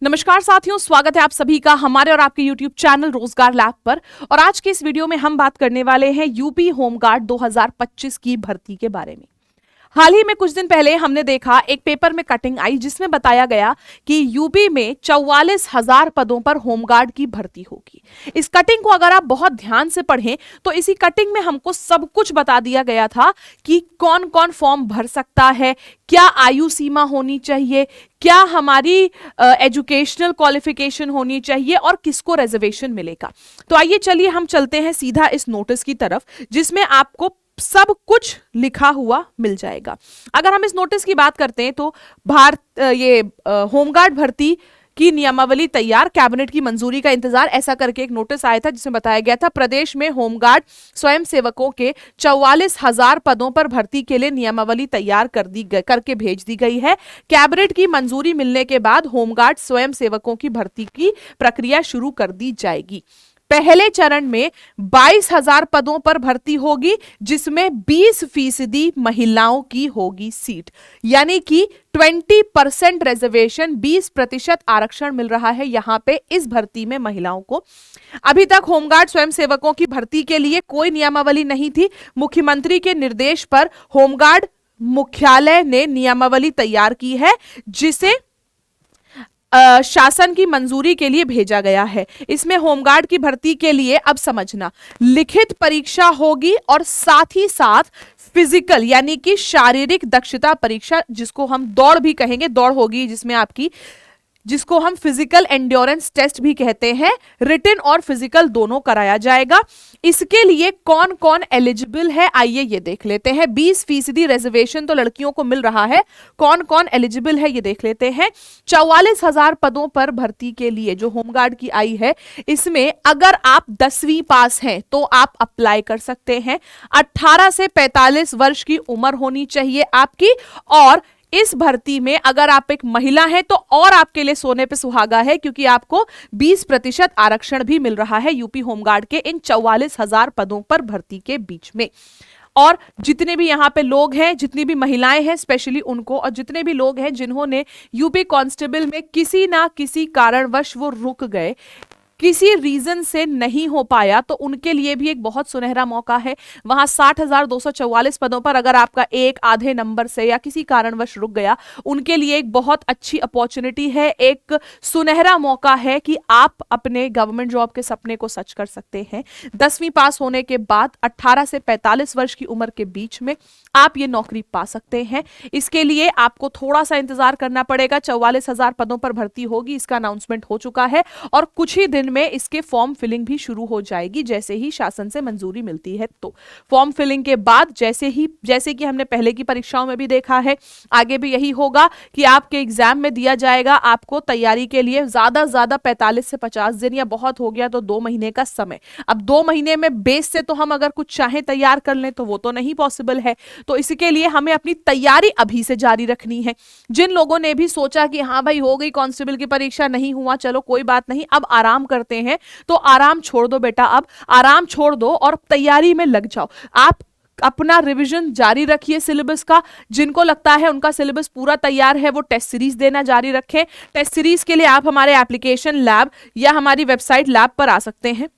नमस्कार साथियों, स्वागत है आप सभी का हमारे और आपके YouTube चैनल रोजगार लैब पर। और आज के इस वीडियो में हम बात करने वाले हैं यूपी होमगार्ड 2025 की भर्ती के बारे में। हाल ही में कुछ दिन पहले हमने देखा एक पेपर में कटिंग आई जिसमें बताया गया कि यूपी में 44,000 पदों पर होमगार्ड की भर्ती होगी। इस कटिंग को अगर आप बहुत ध्यान से पढ़ें तो इसी कटिंग में हमको सब कुछ बता दिया गया था कि कौन कौन फॉर्म भर सकता है, क्या आयु सीमा होनी चाहिए, क्या हमारी एजुकेशनल क्वालिफिकेशन होनी चाहिए और किसको रिजर्वेशन मिलेगा। तो आइए चलिए हम चलते हैं सीधा इस नोटिस की तरफ जिसमें आपको सब कुछ लिखा हुआ मिल जाएगा। अगर हम इस नोटिस की बात करते हैं तो होमगार्ड भर्ती की नियमावली तैयार, कैबिनेट की मंजूरी का इंतजार, ऐसा करके एक नोटिस आया था जिसमें बताया गया था प्रदेश में होमगार्ड स्वयंसेवकों के 44,000 पदों पर भर्ती के लिए नियमावली तैयार करके भेज दी गई है। कैबिनेट की मंजूरी मिलने के बाद होमगार्ड स्वयंसेवकों की भर्ती की प्रक्रिया शुरू कर दी जाएगी। पहले चरण में 22,000 पदों पर भर्ती होगी जिसमें 20% महिलाओं की होगी सीट, यानी कि 20% रिजर्वेशन, 20% आरक्षण मिल रहा है यहां पे इस भर्ती में महिलाओं को। अभी तक होमगार्ड स्वयंसेवकों की भर्ती के लिए कोई नियमावली नहीं थी। मुख्यमंत्री के निर्देश पर होमगार्ड मुख्यालय ने नियमावली तैयार की है जिसे शासन की मंजूरी के लिए भेजा गया है। इसमें होमगार्ड की भर्ती के लिए अब समझना, लिखित परीक्षा होगी और साथ ही साथ फिजिकल यानी कि शारीरिक दक्षता परीक्षा, जिसको हम दौड़ भी कहेंगे, दौड़ होगी जिसको हम फिजिकल एंड्योरेंस टेस्ट भी कहते हैं। रिटन और फिजिकल दोनों कराया जाएगा। इसके लिए कौन कौन एलिजिबल है आइए ये देख लेते हैं। 20% रिजर्वेशन तो लड़कियों को मिल रहा है, कौन कौन एलिजिबल है ये देख लेते हैं। 44,000 पदों पर भर्ती के लिए जो होमगार्ड की आई है, इसमें अगर आप 10वीं पास हैं तो आप अप्लाई कर सकते हैं। 18 से 45 वर्ष की उम्र होनी चाहिए आपकी। और इस भर्ती में अगर आप एक महिला हैं तो और आपके लिए सोने पे सुहागा है, क्योंकि आपको 20% आरक्षण भी मिल रहा है यूपी होमगार्ड के इन 44,000 पदों पर भर्ती के बीच में। और जितने भी यहाँ पे लोग हैं, जितनी भी महिलाएं हैं स्पेशली उनको, और जितने भी लोग हैं जिन्होंने यूपी कांस्टेबल में किसी ना किसी कारणवश वो रुक गए, किसी रीजन से नहीं हो पाया, तो उनके लिए भी एक बहुत सुनहरा मौका है। वहां 60,244 पदों पर अगर आपका एक आधे नंबर से या किसी कारणवश रुक गया, उनके लिए एक बहुत अच्छी अपॉर्चुनिटी है, एक सुनहरा मौका है कि आप अपने गवर्नमेंट जॉब के सपने को सच कर सकते हैं। 10वीं पास होने के बाद 18 से 45 वर्ष की उम्र के बीच में आप ये नौकरी पा सकते हैं। इसके लिए आपको थोड़ा सा इंतजार करना पड़ेगा। 44,000 पदों पर भर्ती होगी, इसका अनाउंसमेंट हो चुका है और कुछ ही दिन में इसके फॉर्म फिलिंग भी शुरू हो जाएगी जैसे ही शासन से मंजूरी मिलती है। तो फॉर्म फिलिंग के बाद जैसे कि हमने पहले की परीक्षाओं में भी देखा है, आगे भी यही होगा कि आपके एग्जाम में दिया जाएगा आपको तैयारी के लिए ज्यादा 45 से 50 दिन, या बहुत हो गया तो 2 महीने का समय। अब 2 महीने में बेस से तो हम अगर कुछ चाहे तैयार कर लें तो वो तो नहीं पॉसिबल है। तो इसके लिए हमें अपनी तैयारी अभी से जारी रखनी है। जिन लोगों ने भी सोचा कि हाँ भाई हो गई कांस्टेबल की परीक्षा, नहीं हुआ, चलो कोई बात नहीं, अब आराम करते हैं, तो आराम छोड़ दो बेटा, अब आराम छोड़ दो और तैयारी में लग जाओ। आप अपना रिवीजन जारी रखिए सिलेबस का। जिनको लगता है उनका सिलेबस पूरा तैयार है वो टेस्ट सीरीज देना जारी रखें। टेस्ट सीरीज के लिए आप हमारे एप्लीकेशन लैब या हमारी वेबसाइट लैब पर आ सकते हैं।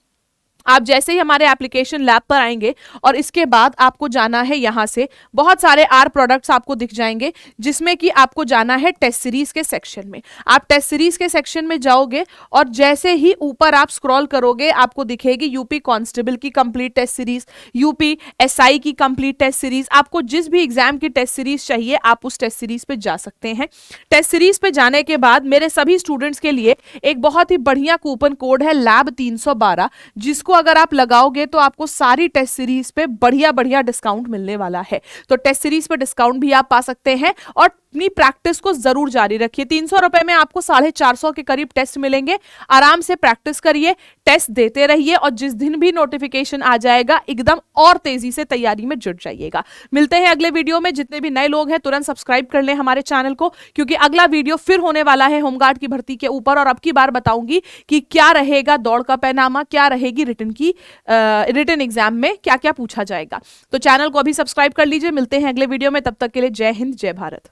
आप जैसे ही हमारे एप्लीकेशन लैब पर आएंगे और इसके बाद आपको जाना है, यहां से बहुत सारे आर प्रोडक्ट्स आपको दिख जाएंगे जिसमें कि आपको जाना है टेस्ट सीरीज के सेक्शन में। आप टेस्ट सीरीज के सेक्शन में जाओगे और जैसे ही ऊपर आप स्क्रॉल करोगे आपको दिखेगी यूपी कांस्टेबल की complete test series, UP SI की कंप्लीट टेस्ट सीरीज। आपको जिस भी एग्जाम की टेस्ट सीरीज चाहिए आप उस टेस्ट सीरीज पे जा सकते हैं। टेस्ट सीरीज पे जाने के बाद मेरे सभी स्टूडेंट्स के लिए एक बहुत ही बढ़िया कूपन कोड है लैब 312, जिसको अगर आप लगाओगे तो आपको सारी टेस्ट सीरीज पे बढ़िया बढ़िया डिस्काउंट मिलने वाला है। तो टेस्ट सीरीज पे डिस्काउंट भी आप पा सकते हैं और अपनी प्रैक्टिस को जरूर जारी रखिए। 300 रुपए में आपको 450 के करीब टेस्ट मिलेंगे। आराम से प्रैक्टिस करिए, टेस्ट देते रहिए और जिस दिन भी नोटिफिकेशन आ जाएगा एकदम और तेजी से तैयारी में जुट जाइएगा। मिलते हैं अगले वीडियो में। जितने भी नए लोग हैं तुरंत सब्सक्राइब कर लें हमारे चैनल को, क्योंकि अगला वीडियो फिर होने वाला है होमगार्ड की भर्ती के ऊपर। और अब की बार बताऊंगी कि क्या रहेगा दौड़ का पैनामा, क्या रहेगी रिटन एग्जाम में क्या क्या पूछा जाएगा। तो चैनल को अभी सब्सक्राइब कर लीजिए। मिलते हैं अगले वीडियो में, तब तक के लिए जय हिंद, जय भारत।